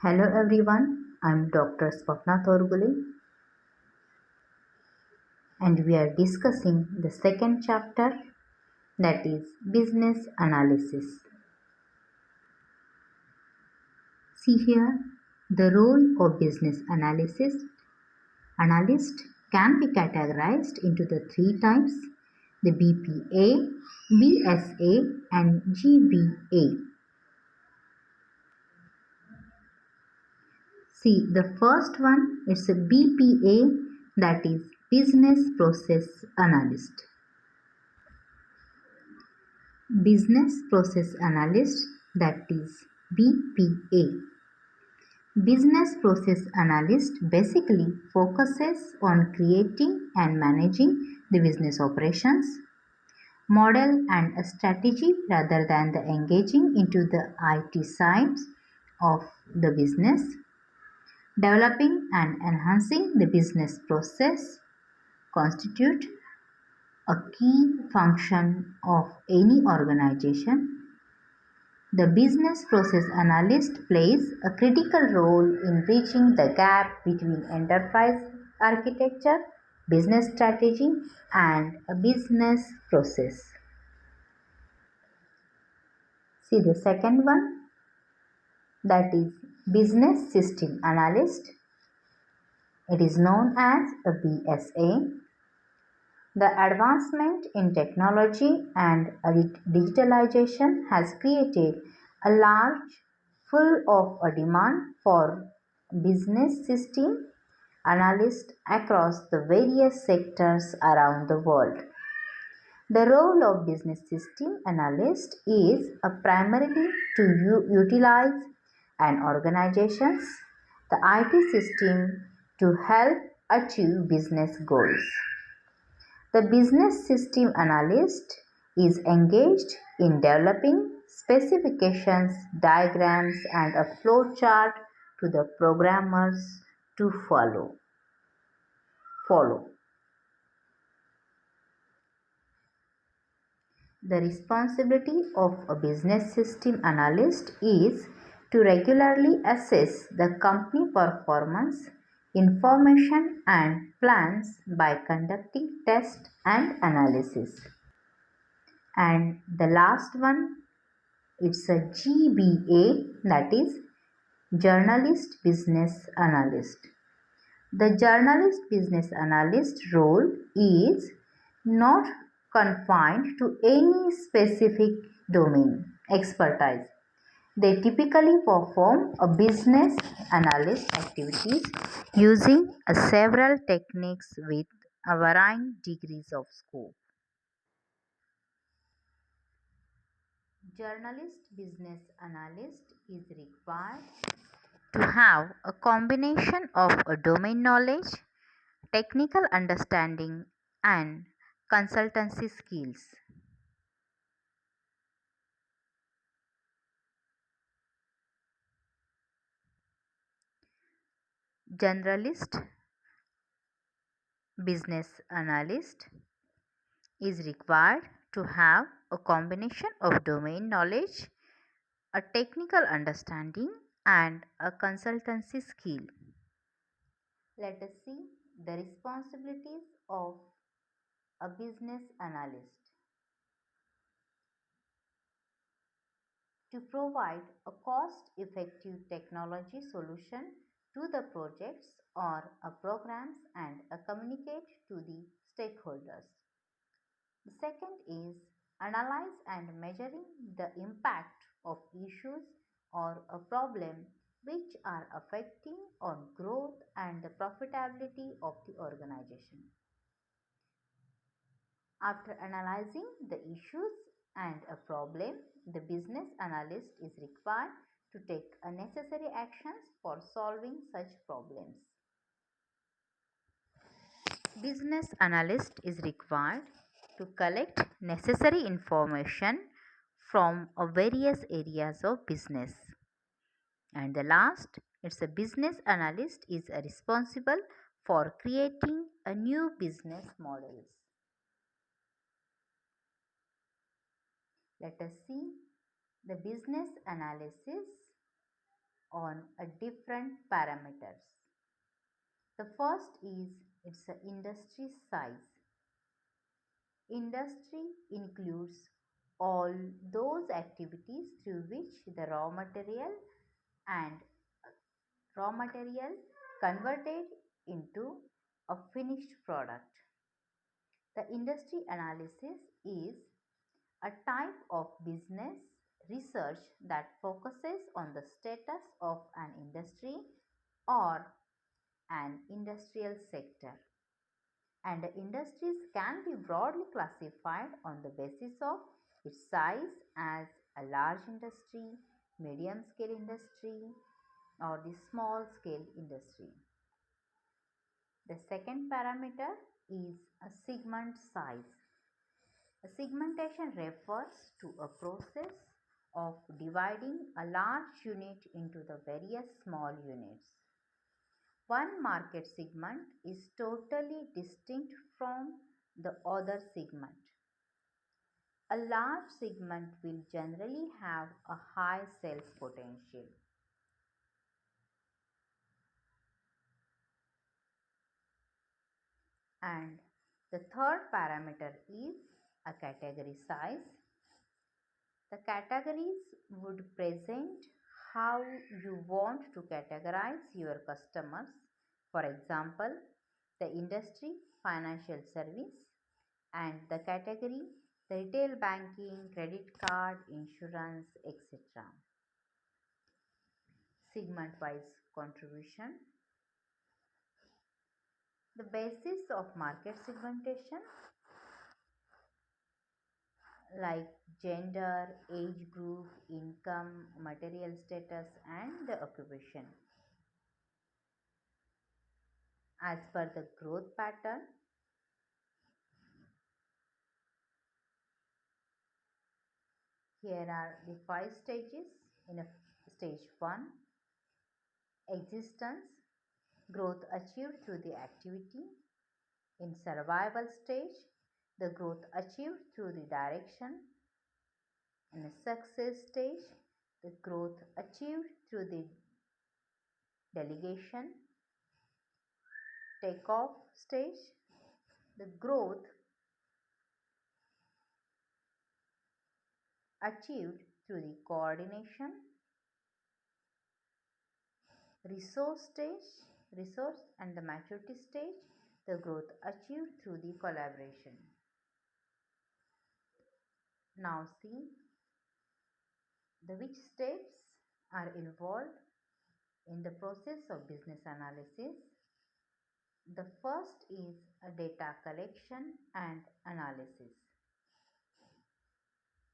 Hello everyone, I'm Dr. Swapna Thorgule and we are discussing the second chapter, that is business analysis. See here, the role of business analyst can be categorized into the three types, the BPA, BSA and GBA. See, the first one is a BPA, that is business process analyst. Business process analyst, that is BPA. Business process analyst basically focuses on creating and managing the business operations, model and a strategy rather than the engaging into the IT sides of the business. Developing and enhancing the business process constitute a key function of any organization. The business process analyst plays a critical role in bridging the gap between enterprise architecture, business strategy, and a business process. See the second one, that is business system analyst. It is known as a BSA. The advancement in technology and digitalization has created a large full of a demand for business system analysts across the various sectors around the world. The role of business system analyst is primarily to utilize an organization's the IT system to help achieve business goals. The business system analyst is engaged in developing specifications, diagrams, and a flow chart to the programmers to follow. The responsibility of a business system analyst is to regularly assess the company performance, information, and plans by conducting tests and analysis. And the last one, it's a GBA, that is journalist business analyst. The journalist business analyst role is not confined to any specific domain expertise. They typically perform a business analyst activities using several techniques with a varying degrees of scope. Journalist business analyst is required to have a combination of a domain knowledge, technical understanding, and consultancy skills. Generalist business analyst is required to have a combination of domain knowledge, a technical understanding, and a consultancy skill. Let us see the responsibilities of a business analyst. To provide a cost-effective technology solution to the projects or programs and communicate to the stakeholders. The second is analyze and measuring the impact of issues or a problem which are affecting on growth and the profitability of the organization. After analyzing the issues and a problem, the business analyst is required to take necessary actions for solving such problems. Business analyst is required to collect necessary information from various areas of business. And the last, it's a business analyst is responsible for creating a new business models. Let us see the business analysis on a different parameters. The first is its industry size. Industry includes all those activities through which the and raw material converted into a finished product. The industry analysis is a type of business research that focuses on the status of an industry or an industrial sector. And the industries can be broadly classified on the basis of its size as a large industry, medium scale industry, or the small scale industry. The second parameter is a segment size. A segmentation refers to a process of dividing a large unit into the various small units. One market segment is totally distinct from the other segment. A large segment will generally have a high sales potential. And the third parameter is a category size. The categories would present how you want to categorize your customers. For example, the industry, financial service, and the category, the retail banking, credit card, insurance, etc. Segment wise contribution. The basis of market segmentation like gender, age group, income, material status, and the occupation. As per the growth pattern, here are the five stages. In a stage 1, existence, growth achieved through the activity. In survival stage, the growth achieved through the direction. In a success stage, the growth achieved through the delegation. Takeoff stage, the growth achieved through the coordination. Resource and the maturity stage, the growth achieved through the collaboration. Now see the which steps are involved in the process of business analysis. The first is a data collection and analysis.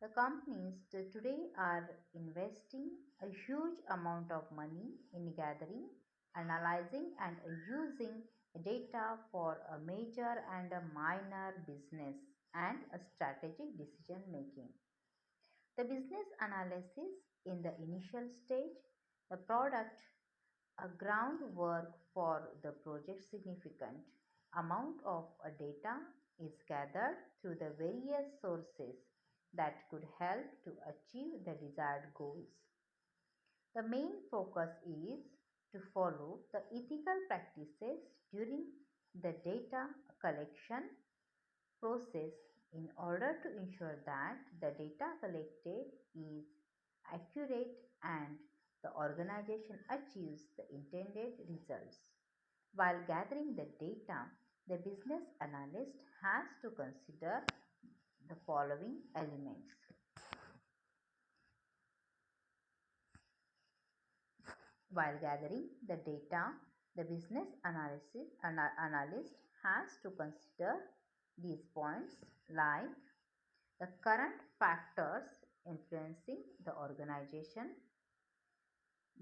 The companies today are investing a huge amount of money in gathering, analyzing, and using data for a major and a minor business and a strategic decision making. The business analysis in the initial stage, the product, a groundwork for the project significant amount of data is gathered through the various sources that could help to achieve the desired goals. The main focus is to follow the ethical practices during the data collection process in order to ensure that the data collected is accurate and the organization achieves the intended results. While gathering the data, the business analyst has to consider the following elements. While gathering the data, the business analyst has to consider these points like the current factors influencing the organization,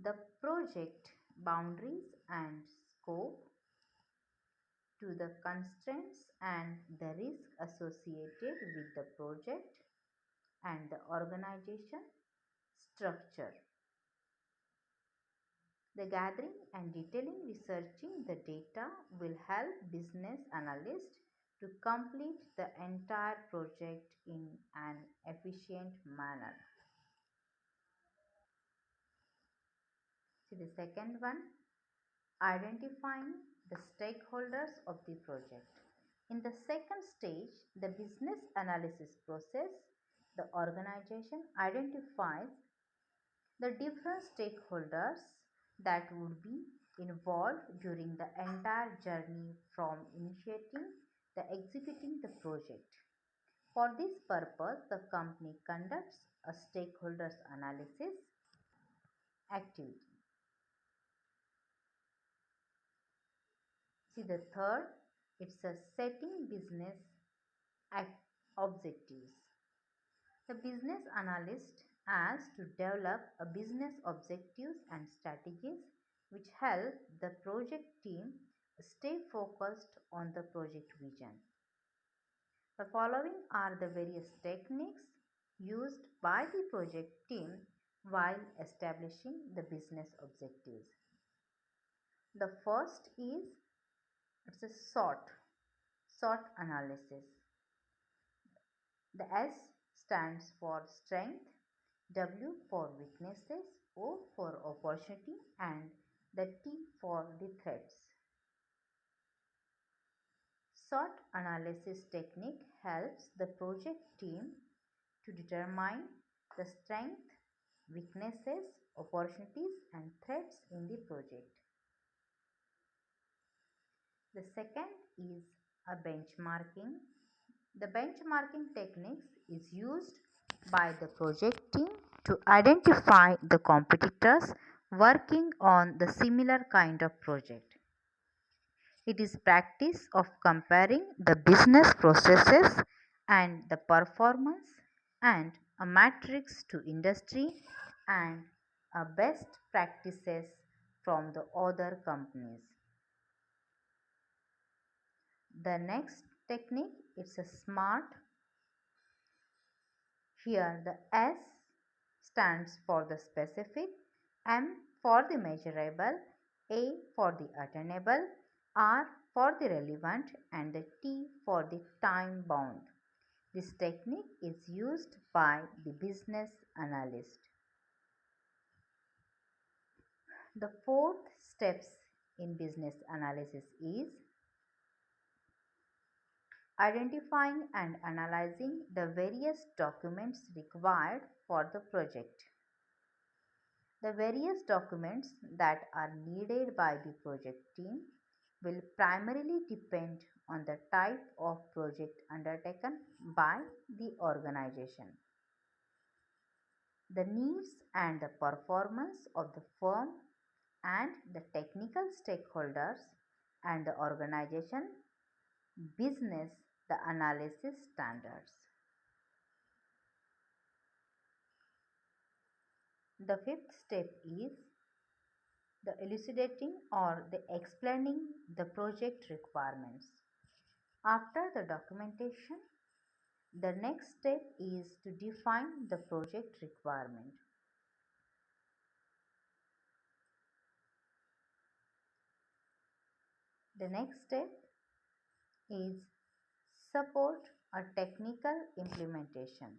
the project boundaries and scope, to the constraints and the risk associated with the project and the organization structure. The gathering and detailing researching the data will help business analysts to complete the entire project in an efficient manner. the second one, identifying the stakeholders of the project. In the second stage, the business analysis process, the organization identifies the different stakeholders that would be involved during the entire journey from initiating the executing the project. For this purpose, the company conducts a stakeholders analysis activity. See the third, it's a setting business objectives. The business analyst has to develop a business objectives and strategies which help the project team stay focused on the project vision. The following are the various techniques used by the project team while establishing the business objectives. The first is it's a SWOT analysis. The S stands for strength, W for weaknesses, O for opportunity, and the T for the threats. SWOT analysis technique helps the project team to determine the strength, weaknesses, opportunities, and threats in the project. The second is a benchmarking. The benchmarking techniques is used by the project team to identify the competitors working on the similar kind of project. It is practice of comparing the business processes and the performance and a matrix to industry and a best practices from the other companies. The next technique is a SMART. Here the S stands for the specific, M for the measurable, A for the attainable, R for the relevant, and the T for the time bound. This technique is used by the business analyst. The fourth steps in business analysis is identifying and analyzing the various documents required for the project. The various documents that are needed by the project team will primarily depend on the type of project undertaken by the organization. The needs and the performance of the firm and the technical stakeholders and the organization business the analysis standards. The fifth step is the elucidating or the explaining the project requirements. After the documentation, the next step is to define the project requirement. The next step is support a technical implementation.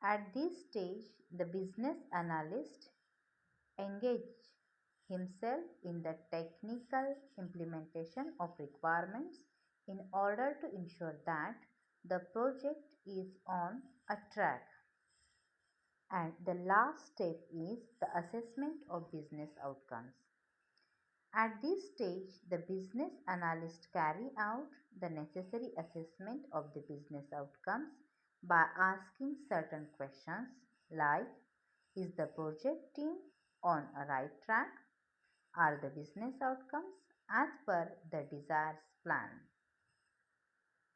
At this stage, the business analyst engage himself in the technical implementation of requirements in order to ensure that the project is on a track. And the last step is the assessment of business outcomes. At this stage, the business analyst carry out the necessary assessment of the business outcomes by asking certain questions like, is the project team on a right track? Are the business outcomes as per the desired plan?